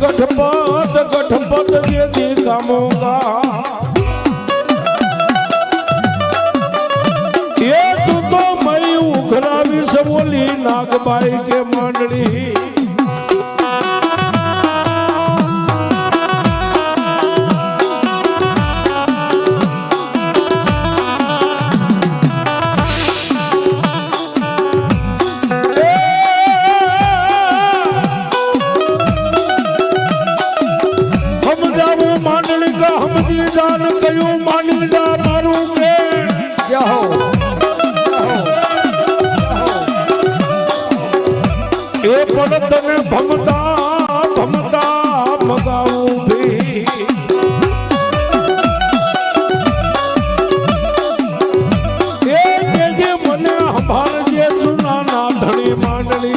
गठपत यदि कामोगा ये तू तो मई उखरावी सबोली नागबाई के मांडली जान कयूं मानिंदा मारू के जाओ ए पड़त में भमता भमता मगाऊ भी ए जे मने हमार जे सुना ना धनी मांडली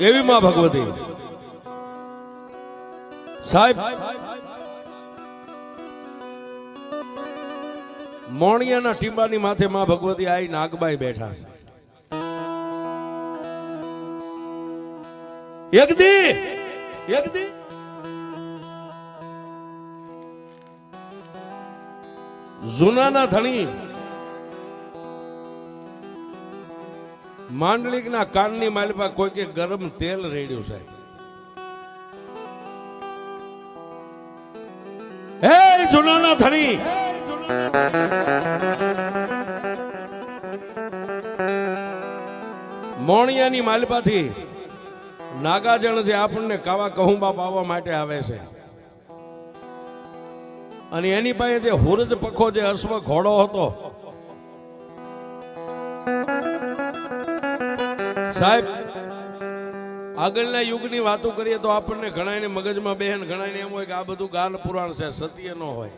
एवी मां भगवती साहेब मोणियाना टींबानी माथे मां भगवती आई नागबाई बैठा यगदी जुनाना धणी માંડલિક ના કાનની માલપા કોઈ કે ગરમ તેલ રેડ્યું છે હે જુનાના ધણી મોણિયાની માલપાથી નાગાજણ જે આપણને કાવા કહુંબા પાવા માટે આવે છે અને એની પાસે જે હુરજ પખો જે અશ્વ ઘોડો હતો સાહેબ આગળના યુગની વાતો કરીએ તો આપણને ઘણાને મગજમાં બેહન ઘણાને એમ હોય કે આ બધું ગાલ પુરાણ છે સત્ય ન હોય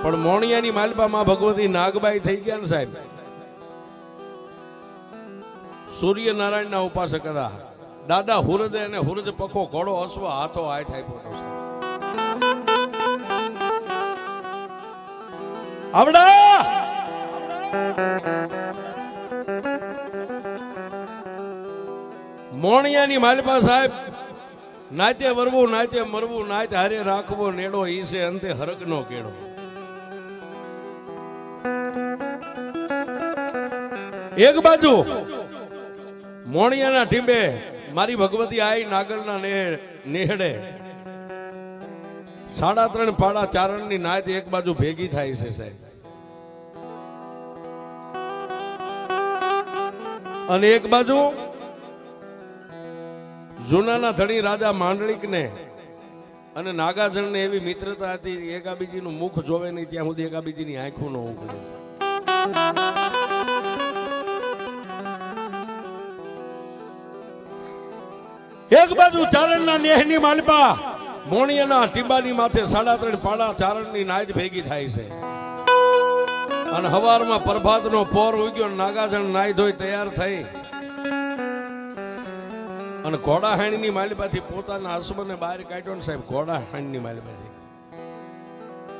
પણ મોણિયાની માલપા માં ભગવતી નાગબાઈ થઈ ગયા ને સાહેબ સૂર્યનારાયણ ના ઉપાસક હતા દાદા હુરજ અને હુરજ પખો ઘોડો અશ્વ હાથો હાય થાય પોતો છે આવડા મોણિયાની માલપા સાહેબ નાતે વરવું નાતે મરવું નાતે હારે રાખવો નેડો ઈસે અંતે હરગનો કેડો એક બાજુ મોણિયાના ટીંબે મારી ભગવતી આઈ નાગરના નેહડે 3.5 પાડા ચારણની નાત એક બાજુ ભેગી થાય છે સાહેબ અને એક બાજુ જૂનાના ધણી રાજા માંડલિક ને અને નાગાજણ ને એવી મિત્રતા હતી એકાબીજીનું મુખ જોવે નહીં ત્યાં સુધી એકાબીજીની આંખો ન ઉઘડે એક બાજુ ચારણના નેહની માલપા મોણિયાના ટીંબાની માથે 3.5 પાડા ચારણની નાચ ભેગી થાય છે અને હવારમાં પ્રભાતનો પોર ઉગ્યો નાગાજણ નાઈ ધોઈ તૈયાર થઈ અને ઘોડાહાણીની માલપાથી પોતાના હસબન્ડને બહાર કાઢ્યો ને સાહેબ ઘોડાહાણીની માલપાથી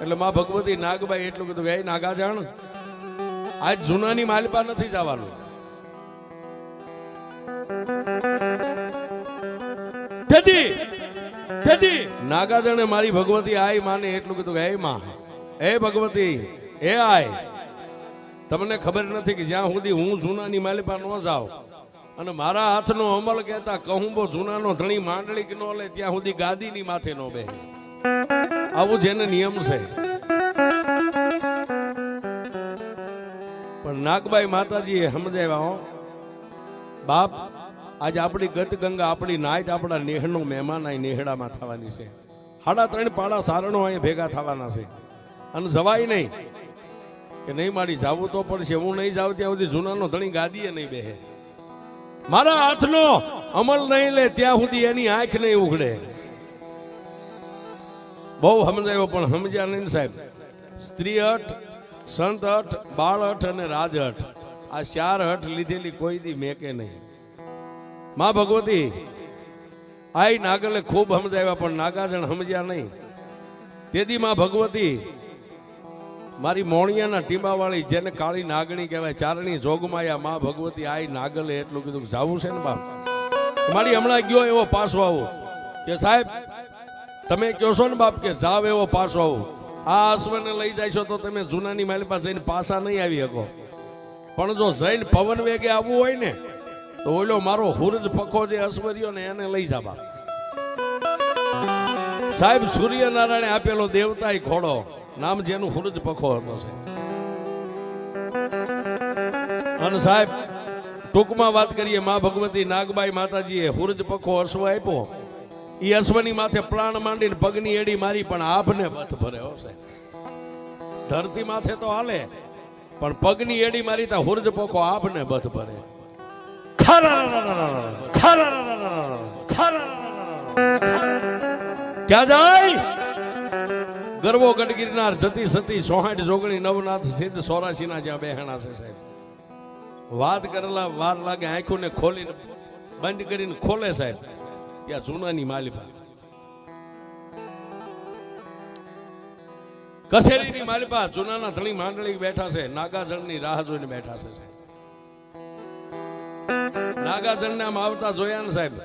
એટલે માં ભગવતી નાગબાઈ એટલું કીધું કે એ નાગાજણ આજ જૂનાની માલપા નથી જવાનું તેથી નાગાજણે મારી ભગવતી આઈ માને એટલું કીધું કે હે માં હે ભગવતી હે આય તમને ખબર નથી કે જ્યાં સુધી હું જૂનાની માલપા ન જાઉં અને મારા હાથનો અમલ કહેતા કહુંબો જૂનાનો ધણી માંડલિક નો લે ત્યાં સુધી ગાદીની માથે નો બે આવું જેને નિયમ છે પણ પણ નાગબાઈ માતાજીએ સમજાવ્યા હો બાપ, આજે આપણી ગત ગંગા, આપણી નાયત, આપણા નેહનો મહેમાન અહીં નેહડામાં થવાની છે. 3.5 પાડા સારણો અહીં ભેગા થવાના છે અને જવાય નહીં કે નહીં મારી જાવું તો પડશે. હું નહીં જાઉં ત્યાં સુધી જૂનાનો ધણી ગાદીએ નહીં બેહે. મારા હાથનો અમલ નહીં લે ત્યાં સુધી એની આંખ નહીં ઉઘડે. બહુ સમજાયો પણ સમજ્યા નહીં સાહેબ. સ્ત્રી હઠ, સંત હઠ, બાળ હઠ અને રાજ હઠ, આ 4 હઠ લીધેલી કોઈ દી મેકે નહીં. માં ભગવતી આઈ નાગલે ખૂબ સમજાવ્યા પણ નાગાજણ સમજ્યા નહીં. તેદી માં ભગવતી મારી મોણિયાના ટીંબાવાળી, જેને કાળી નાગણી કહેવાય, ચારણી જોગમાયા માં ભગવતી આઈ નાગલે એટલું કીધું જાવું છે ને બાપ. મારી હમણાં ગયો એવો પાછો આવો કે સાહેબ તમે કહો છો ને બાપ કે જાવ એવો પાછો આવો. આ અશ્વને લઈ જાય છો તો તમે જૂનાની માલી પાસે જઈને પાછા નહીં આવી શકો. પણ જો જઈને પવન વેગે આવવું હોય ને તો ઓલો મારો હુરજ પખો જે અશ્વર્યો ને એને લઈ જા બાપ. સાહેબ સૂર્યનારાયણે આપેલો દેવતા ઘોડો, નામ જેનું હુરજ પખો હતો છે. અને સાહેબ ટૂંકમાં વાત કરીએ, માં ભગવતી નાગબાઈ માતાજીએ હુરજ પખો અશ્વ આપ્યો. એ અશ્વની માથે પ્રાણ માંડીને પગની એડી મારી પણ આભને બથ ભરે હશે. ધરતી માથે તો હાલે પણ પગની એડી મારી તા હુરજ પખો આભને બથ ભરે. ક્યાં જાય? ગરવો ગઢગીરનાર, જતી સતી, 64 જોગણી, નવનાથ સિદ્ધ, 84 ના જ્યાં બેહણા છે સાહેબ. વાત કરેલા વાર લાગે, આંખોને ખોલીને બંધ કરીને ખોલે સાહેબ, ત્યાં જૂનાની માલિપા, કસેરીની માલિપા, જૂનાના ધણી માંડળી બેઠા છે, નાગાજણની રાહ જોઈને બેઠા છે સાહેબ. નાગાજણને આમ આવતા જોયા ને સાહેબ,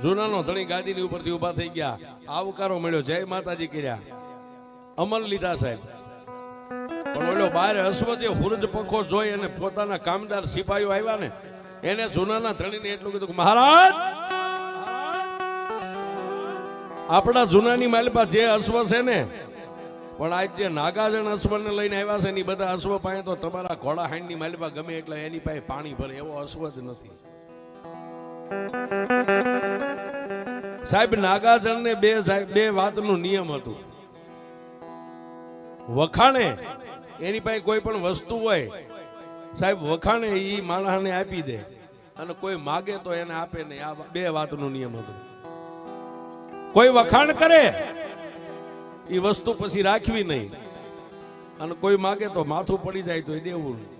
જૂનાનો ધણી ગાદીની ઉપરથી ઉભા થઈ ગયા, આવકારો મળ્યો, જય માતાજી કર્યા, અમલ લીધા સાહેબ. પણ ઓલો બહાર અશ્વ જે હુરજ પખો જોઈ અને પોતાના કામદાર સિપાહીઓ આવ્યા ને એને જૂનાના ધણીને એટલું કીધું કે મહારાજ, આપણા જૂનાની માલિપા જે અશ્વ છે ને, પણ આજ જે નાગાજણ અશ્વને લઈને આવ્યા છે ને એ બધા અશ્વ પાસે તો તમારા ઘોડા હાંડની માલિપા ગમે એટલે એની પાસે પાણી ભરે એવો અશ્વ જ નથી સાહેબ. નાગાજણને બે વાતનું નિયમ હતું. વખાણે એની પાસે કોઈ પણ વસ્તુ હોય સાહેબ, વખાણે એ માણસને આપી દે અને કોઈ માગે તો એને આપે નહીં. આ 2 વાતનું નિયમ હતું. કોઈ વખાણ કરે એ વસ્તુ પછી રાખવી નહીં અને કોઈ માગે તો માથું પડી જાય તો એ દેવું નહીં.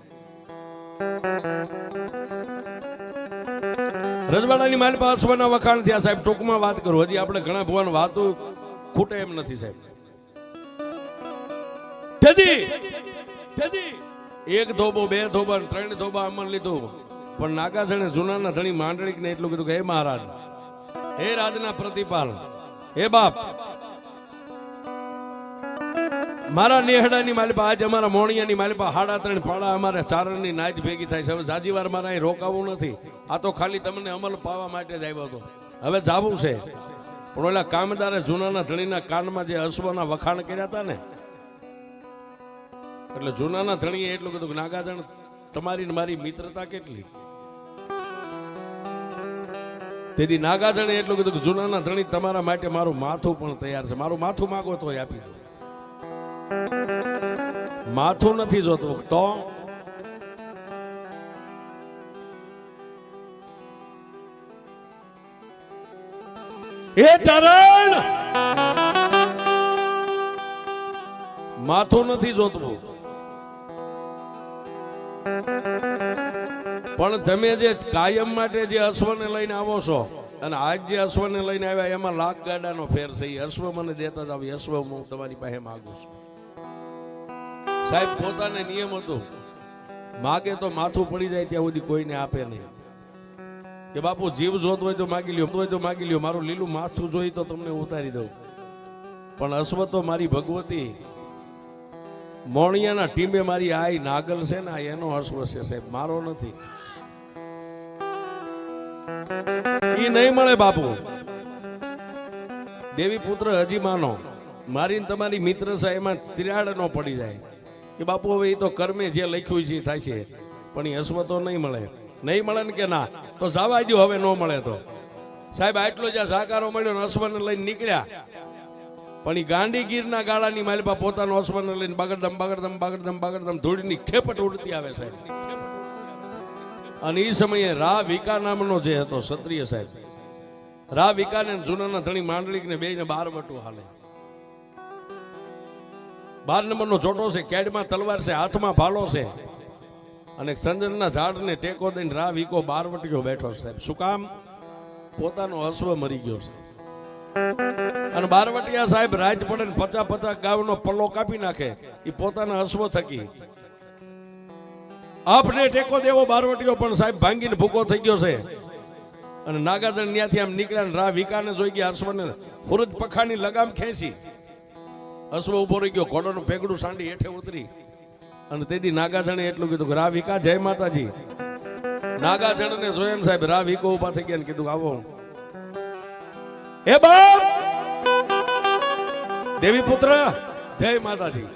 રજવાડાની માલિપા અશ્વના વખાણ થયા સાહેબ. ટૂંકમાં વાત કરું, હજી આપણે ઘણા ભગવાન વાતો ખૂટે એમ નથી સાહેબ. એક ધોબો, 2 ધોબા, 3 ધોબા અમલ લીધું. પણ નાગાજણે જૂનાના ધણી માંડળીને એટલું કીધું કે હે મહારાજ, હે રાજના પ્રતિપાલ, હે બાપ, મારા નેહડાની માલિપા, આજે અમારા મોણિયાની માલિપા 3.5 પાડા અમારે ચારણની નાચ ભેગી થાય છે. હવે જાજી વાર મારે અહીં રોકાવું નથી. આ તો ખાલી તમને અમલ પાવા માટે જ આવ્યો હતો. હવે જાવું છે. પણ ઓલા કામદારે જૂનાના ધણીના કાનમાં જે અશ્વના વખાણ કર્યા હતા ને, એટલે જૂનાના ધણીએ એટલું કીધું કે નાગાજણ, તમારી ને મારી મિત્રતા કેટલી. તેથી નાગાજણે એટલું કીધું કે જૂનાના ધણી, તમારા માટે મારું માથું પણ તૈયાર છે. મારું માથું માગો તો આપી દો. માથું નથી જોતું તો એ ચરણ માથું નથી જોતું. પણ તમે જે કાયમ માટે જે અશ્વને લઈને આવો છો અને આજ જે અશ્વને લઈને આવ્યા એમાં લાખ ગાડાનો ફેર છે. એ અશ્વ મને દેતા જ આવી, અશ્વ હું તમારી પાસે માંગુ છું સાહેબ. પોતાને નિયમ હતો, માગે તો માથું પડી જાય ત્યાં સુધી કોઈને આપે નહીં. કે બાપુ જીવ જોતો હોય તો માગી લ્યો, હોય તો માગી લ્યો, મારું લીલું માથું જોઈ તો તમને ઉતારી દઉં. પણ અશ્વ તો મારી ભગવતી મોણિયાના ટીમે મારી આઈ નાગલ છે ને, એનો અશ્વ છે સાહેબ, મારો નથી. ઈ નહીં મળે બાપુ. દેવી પુત્ર હજી માનો, મારી તમારી મિત્ર છે એમાં તિરાડ નો પડી જાય. કે બાપુ હવે એ તો કર્મે જે લખ્યું છે થાય છે, પણ એ અશ્વ તો નહીં મળે. નહીં મળે ને કે ના તો જવા દો, હવે ન મળે તો. સાહેબ આટલો જ્યાં સાકારો મળ્યો ને અશ્વને લઈને નીકળ્યા, પણ એ ગાંડીગીરના ગાળાની માલિપા પોતાનો અશ્વને લઈને બગડદમ બગડદમ બગડદમ બગડદમ ધૂળની ખેપટ ઉડતી આવે સાહેબ. અને એ સમયે રા વિકા નામનો જે હતો ક્ષત્રિય સાહેબ, રા વિકાને જૂનાના ધણી માંડલિકને બેયને 12 વટું હાલે. 12 નંબરનો ચોટો છે, કેડમાં તલવાર છે, હાથમાં ભાલો છે, અને સંજનના ઝાડને ટેકો દઈને રા વિકો 12 વટીયો બેઠો સાહેબ. શું કામ? પોતાનો અશ્વ મરી ગયો છે. અને 12 વટિયા સાહેબ રાજ પડે ને 50-50 ગાવનો પલ્લો કાપી નાખે, એ પોતાના અશ્વ થકી. આપને ટેકો દેવો 12 વટીયો પણ સાહેબ ભાંગીને ભૂકો થઈ ગયો છે. અને નાગાજણ ત્યાંથી આમ નીકળ્યા ને રા વિકાને જોઈ ગયા અશ્વને હુરજ પખાની લગામ ખેંચી. અશ્વ ઉભો રહી ગયો, ઘોડાનું પેગડું સાંડી હેઠે ઉતરી. અને તેથી નાગાજણે એટલું કીધું કે રા વિકા જય માતાજી. નાગાજણને જોયા ને સાહેબ રા વિકો ઉભા થઈ ગયા ને કીધું આવો હે બાપ દેવી પુત્ર જય માતાજી.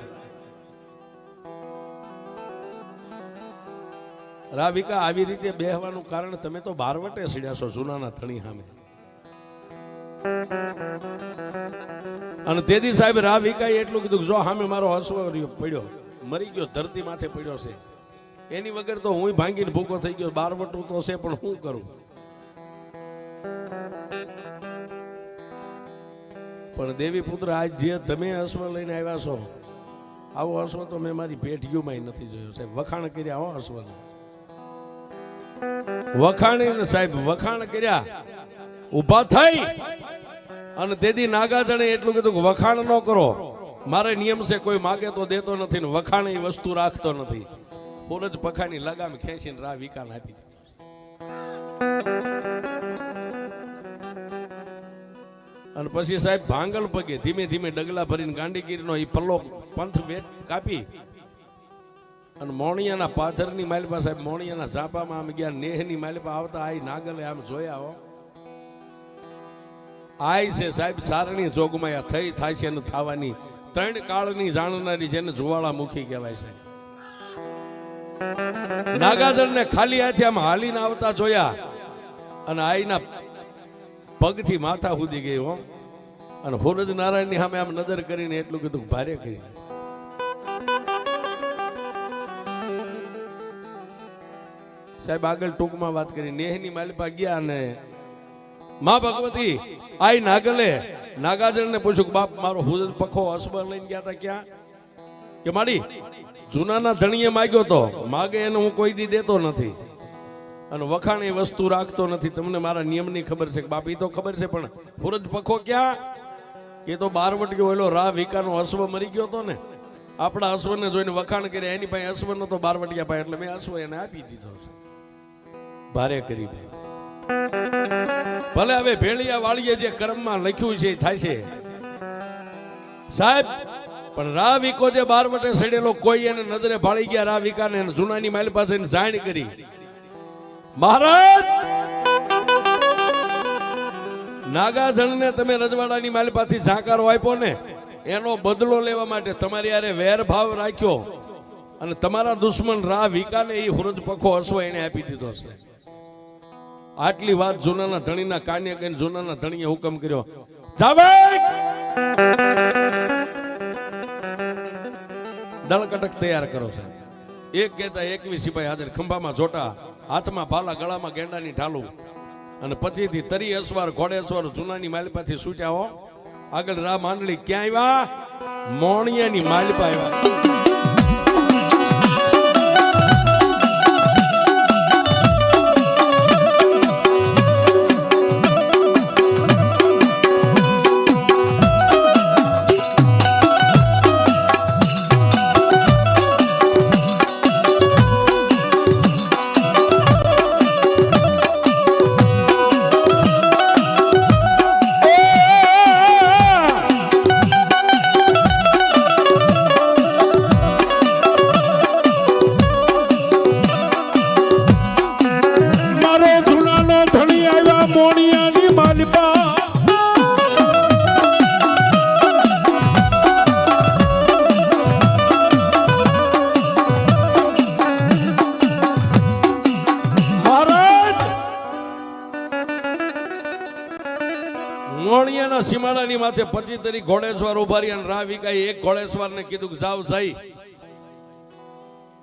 રાવિકા આવી રીતે બેહવાનું કારણ તમે તો 12 વટે સીડ્યા છો જૂનાના ધણી સામે. અને તેથી સાહેબ રાવિકાએ એટલું કીધું જો સામે મારો અશ્વ પડ્યો મરી ગયો ધરતી માથે પડ્યો છે, એની વગર તો હું ભાંગીને ભૂકો થઈ ગયો. 12 વટું તો છે પણ શું કરું? પણ દેવી પુત્ર આજ જે તમે અશ્વ લઈને આવ્યા છો, આવો અશ્વ તો મેં મારી પેઢીઓમાં નથી જોયો સાહેબ. વખાણ કર્યા હો અશ્વના, વખાણ સાહેબ વખાણ કર્યા. ઉભા થઈ અને તેથી નાગાજણે એટલું કીધું કે વખાણ ન કરો, મારે નિયમ છે કોઈ માગે તો દેતો નથી ને વખાણ એ વસ્તુ રાખતો નથી. પૂરજ પખાની લગામ ખેંચીને રા વિકાને આપી દીધી. અને પછી સાહેબ ભાંગલ પગે ધીમે ધીમે ડગલા ભરીને ગાંડીગીરીનો એ પલ્લો પંથ કાપી અને મોણિયાના પાથરની માલિપા સાહેબ મોણિયાના ઝાપામાં આમ ગયા. નેહની માલિપા આવતા આઈ નાગલે આમ જોયા હો, આય છે સાહેબ સારણી જોગમાયા થઈ થાય છે ને થવાની 3 કાળની જાણનારી જેને જુવાળા મુખી કહેવાય છે. નાગાજળને ખાલી હાથે આમ હાલીને આવતા જોયા અને આઈના પગથી માથા સુધી ગઈ હો. અને હુરજ નારાયણની સામે આમ નજર કરીને એટલું કીધું ભારે કરી. સાહેબ આગળ ટૂંકમાં વાત કરી. નેહની માલિપા ગયા અને માં ભગવતી આઈ નાગલે નાગાજળને પૂછ્યું કે બાપ મારો હુરજ પખો અશ્વ લઈને ગયા હતા ક્યાં? કે માડી જૂનાના ધણીએ માગ્યો તો, માગે એને હું કોઈ દી દેતો નથી અને વખાણ એ વસ્તુ રાખતો નથી. તમને મારા નિયમની ખબર છે કે બાપ એ તો ખબર છે, પણ હુરજ પખો ક્યાં? એ તો 12 વટીયો ઓલો રા વિકાનો અશ્વ મરી ગયો હતો ને, આપણા અશ્વને જોઈને વખાણ કર્યા. એની પાસે અશ્વ નતો 12 વટીયા પાસે, એટલે મેં અશ્વ એને આપી દીધો છે. ભારે કરી ભલે હવે ભેળિયા વાળીએ જે કર્મમાં લખ્યું છે થાય છે સાહેબ. પણ રા વિકો જે 12 વટે સડેલો કોઈ એને નજરે ભાળી ગયા રા વિકાને જૂનાની માલ પાસે જાણ કરી. મહારાજ નાગાજણને તમે રજવાડાની માલિપાથી ઝાંકારો આપ્યો ને, એનો બદલો લેવા માટે તમારી યારે વેરભાવ રાખ્યો અને તમારા દુશ્મન રા વિકાને એ હુરજ પખો અશ્વ એને આપી દીધો છે. આટલી વાત જૂનાના ધણીના કાને કહીને જૂનાના ધણીએ હુકમ કર્યો, દળકટક તૈયાર કરો છે. એક કહેતા 21 સિપાહી હાજર, ખંભામાં જોટા, હાથમાં ભાલા, ગળામાં ગેંડાની ઢાલું અને પછીથી તરી અસવાર ઘોડે અસવાર જૂનાની માલિપાથી છૂટ્યા હો. આગળ રા માંડળી ક્યાં આવ્યા? મોણિયાની માલિપા આવ્યા. ઓલા સીમાડાની માથે 25 તરી ઘોડેશ્વર ઉભા રહ્યા અને રાહ વિકાઈ એક ઘોડેશ્વરને કીધું કે જાવ જઈ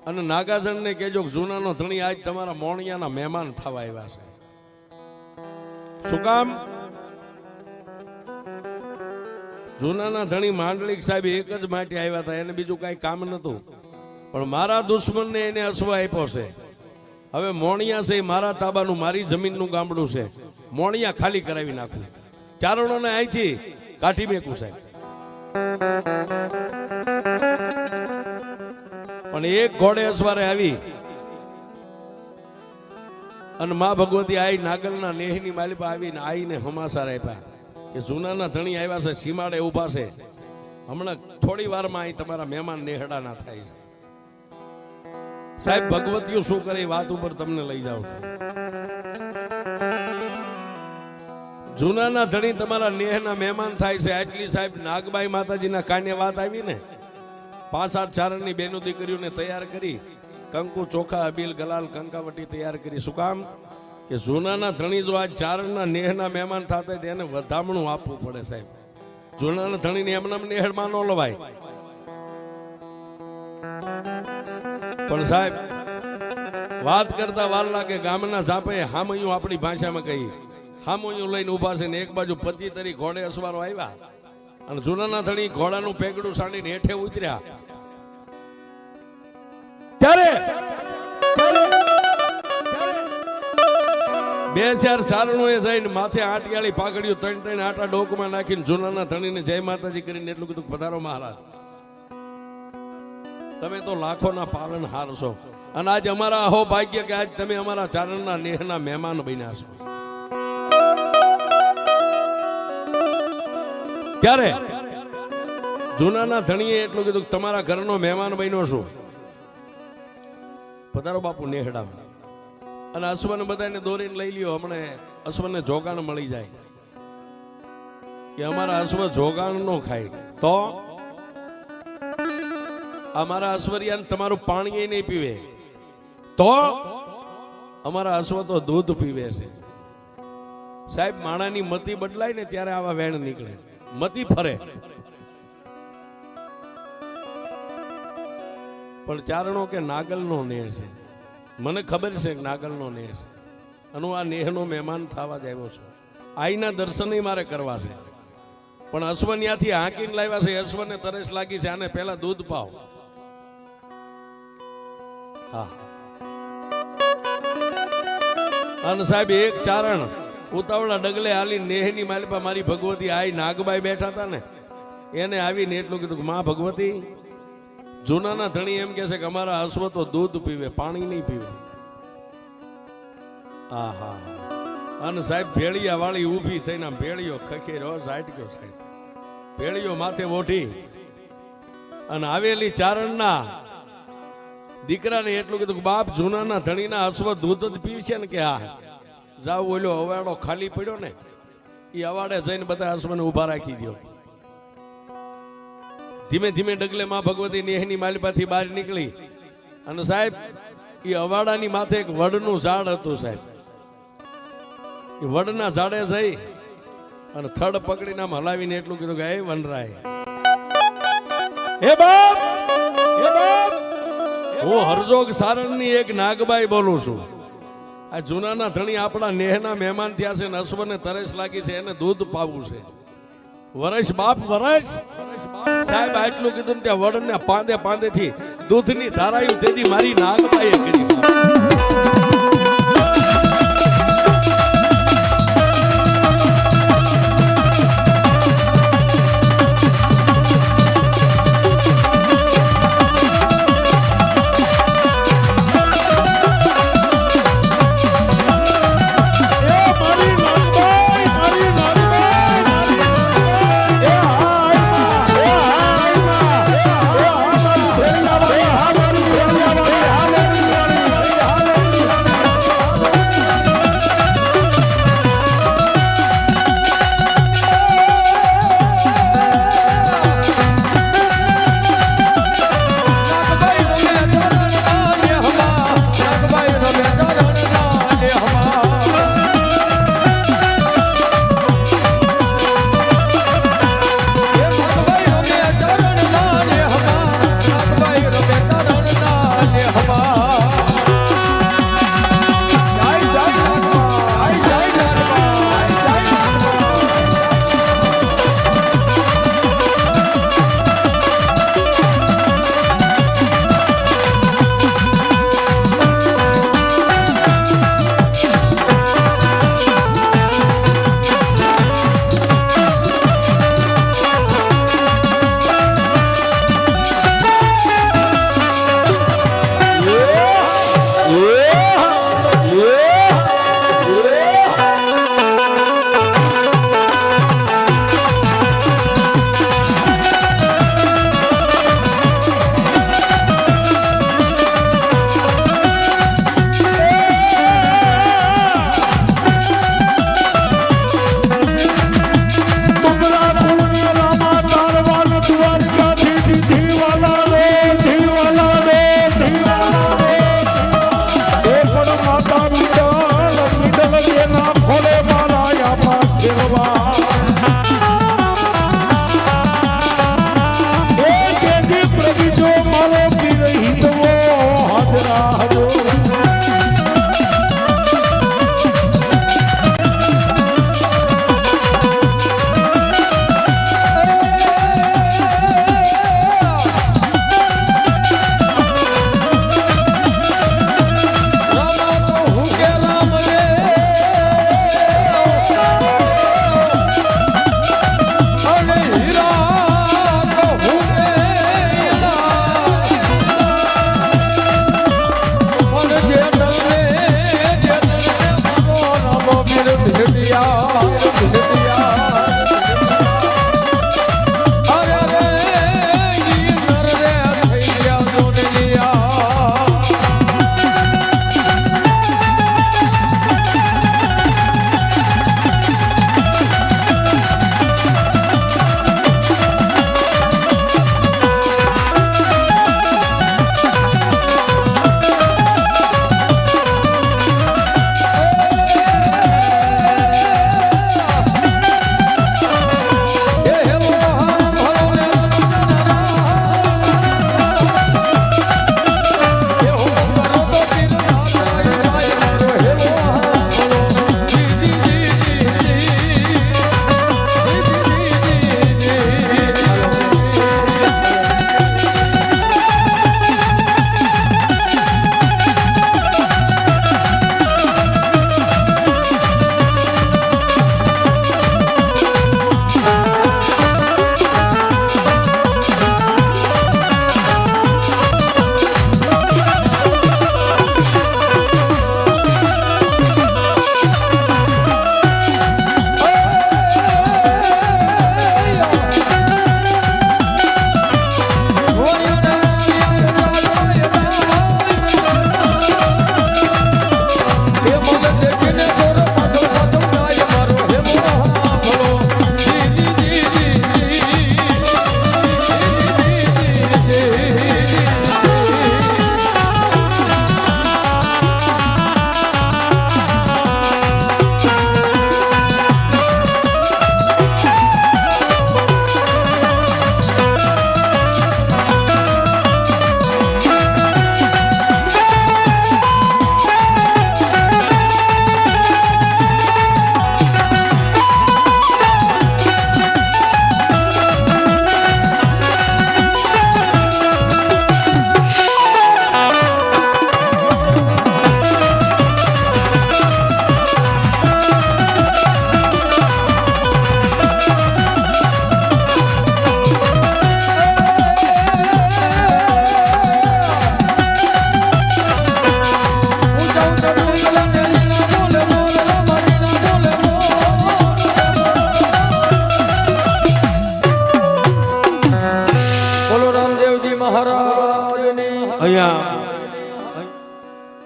અને નાગાજણને કહેજો કે જૂનાનો ધણી આજ તમારા મોણિયાના મહેમાન થવા આવ્યા છે. શું કામ? જૂનાના ધણી માંડલિક સાહેબ એક જ માટે આવ્યા હતા, એને બીજું કાંઈ કામ નતું, પણ મારા દુશ્મનને એને અસવા આપ્યો છે. હવે મોણિયા છે મારા તાબાનું, મારી જમીનનું ગામડું છે, મોણિયા ખાલી કરાવી નાખું, ચારણોને અહીંથી કાઢી મેકું સાહેબ. પણ એક ઘોડે અસવારે આવી અને માં ભગવતી આઈ નાગલના નેહની માલિપા આવીને આઈને હમાસાર આપ્યા કે જૂનાના ધણી આવ્યા છે, સીમાડે ઉભા છે, હમણાં થોડી વારમાં અહીં તમારા મહેમાન નેહડાના થાય છે. સાહેબ ભગવતીઓ શું કરે વાત ઉપર તમને લઈ જાઉં છું. જૂનાના ધણી તમારા નેહના મહેમાન થાય છે આટલી સાહેબ નાગબાઈ માતાજીના કાને વાત આવી ને, 5-7 ચારણની બેનો દીકરીઓને તૈયાર કરી, કંકુ ચોખા અબીલ ગલાલ કંકાવટી તૈયાર કરી. શું કામ? કે જૂનાના ધણી જો આજ ચારણના નેહના મહેમાન થતા તેને વધામણું આપવું પડે સાહેબ. જૂનાના ધણીને એમનામ નેહડમાં ન લવાય. પણ સાહેબ વાત કરતા વાર લાગે, ગામના ઝાપે હામયું આપણી ભાષામાં કહી હામયું લઈને ઉભા છે ને એક બાજુ 25 તરી ઘોડે અસવારો આવ્યા અને જૂનાના ધણી ઘોડાનું પેગડું સાડીને હેઠે ઉતર્યા. ત્યારે 2-4 ચારણોએ જઈને માથે આટિયાળી પાઘડીઓ 3-3 આટા ડોકમાં નાખીને જૂનાના ધણીને જય માતાજી કરીને એટલું કીધું પધારો મહારાજ, તમે તો લાખોના પાલનહાર છો અને આજ અમારા અહો ભાગ્ય કે આજ તમે અમારા ચારણના નેહના મહેમાન બન્યા છો. ત્યારે જૂનાના ધણીએ એટલું કીધું તમારા ઘરનો મહેમાન બન્યો છું, પધારો બાપુ નેહડા. અને અશ્વને બધાને દોરીને લઈ લ્યો, હમણે અશ્વને જોગાણ મળી જાય કે અમારા અશ્વ જોગાણ નો ખાય તો અમારા અશ્વરિયાને તમારું પાણી નહીં પીવે તો અમારા અશ્વ તો દૂધ પીવે છે. સાહેબ માણાની મતી બદલાય ને ત્યારે આવા વેણ નીકળે, મતી ફરે. પણ ચારણો કે નાગલનો નેહ છે, મને ખબર છે કે નાગલનો નેહ છે અને આ નેહનો મહેમાન થવા જ આવ્યો છું. આઈના દર્શન મારે કરવા છે, પણ અશ્વ ત્યાંથી હાંકીને લાવ્યા છે, અશ્વને તરસ લાગી છે, આને પહેલા દૂધ પાવ. હા. અને સાહેબ એક ચારણ ઉતાવળા ડગલે હાલી નેહની માલિપા મારી ભગવતી આઈ નાગબાઈ બેઠા હતા ને, એને આવીને એટલું કીધું કે માં ભગવતી, જૂનાના ધણી એમ કે છે કે અમારા અશ્વ તો દૂધ પીવે, પાણી નહીં પીવે. આહા. અને સાહેબ ભેળિયા વાળી ઊભી થઈને ભેળિયો ખખેરો સાટક્યો સાહેબ, ભેળિયો માથે ઓઢી અને આવેલી ચારણના દીકરાને એટલું કીધું કે બાપ જૂનાના ધણીના અશ્વ દૂધ જ પીવે છે ને કે હા જાવ, ઓલો અવાડો ખાલી પડ્યો ને એ અવાડે જઈને બધા અશ્વને ઉભા રાખી દો. ધીમે ધીમે ડગલે માં ભગવતી નેહની માલિપાથી બહાર નીકળી અને સાહેબ એ અવાડાની માથે એક વડનું ઝાડ હતું સાહેબ, એ વડના ઝાડે જઈ અને થડ પકડીને આમ હલાવીને એટલું કીધું કે હે વનરાય, હે બાપ, હે બાપ, હું હરજોગ સારણની એક નાગબાઈ બોલું છું. આ જૂનાના ધણી આપણા નેહના મહેમાન થયા છે ને અશ્વને તરસ લાગી છે, એને દૂધ પાવું છે. વરસ બાપ વરસ. સાહેબ આટલું કીધું ત્યાં વડને પાંદે પાંદેથી દૂધની ધારાયું તેથી મારી નાગબાઈએ કરી. મારા મિડલ જેના ખોલે મારા યામા ખેલવા એ જેથી પ્રભુ મારો પીર હિતવો હાજરા હજો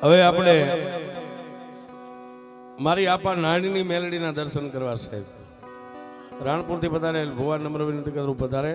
હવે આપણે મારી આપા નાનીની મેલડીના દર્શન કરવા સાહેબ રાણપુરથી પધારે ભુવા નમ્ર વિનંતી કરું પધારે.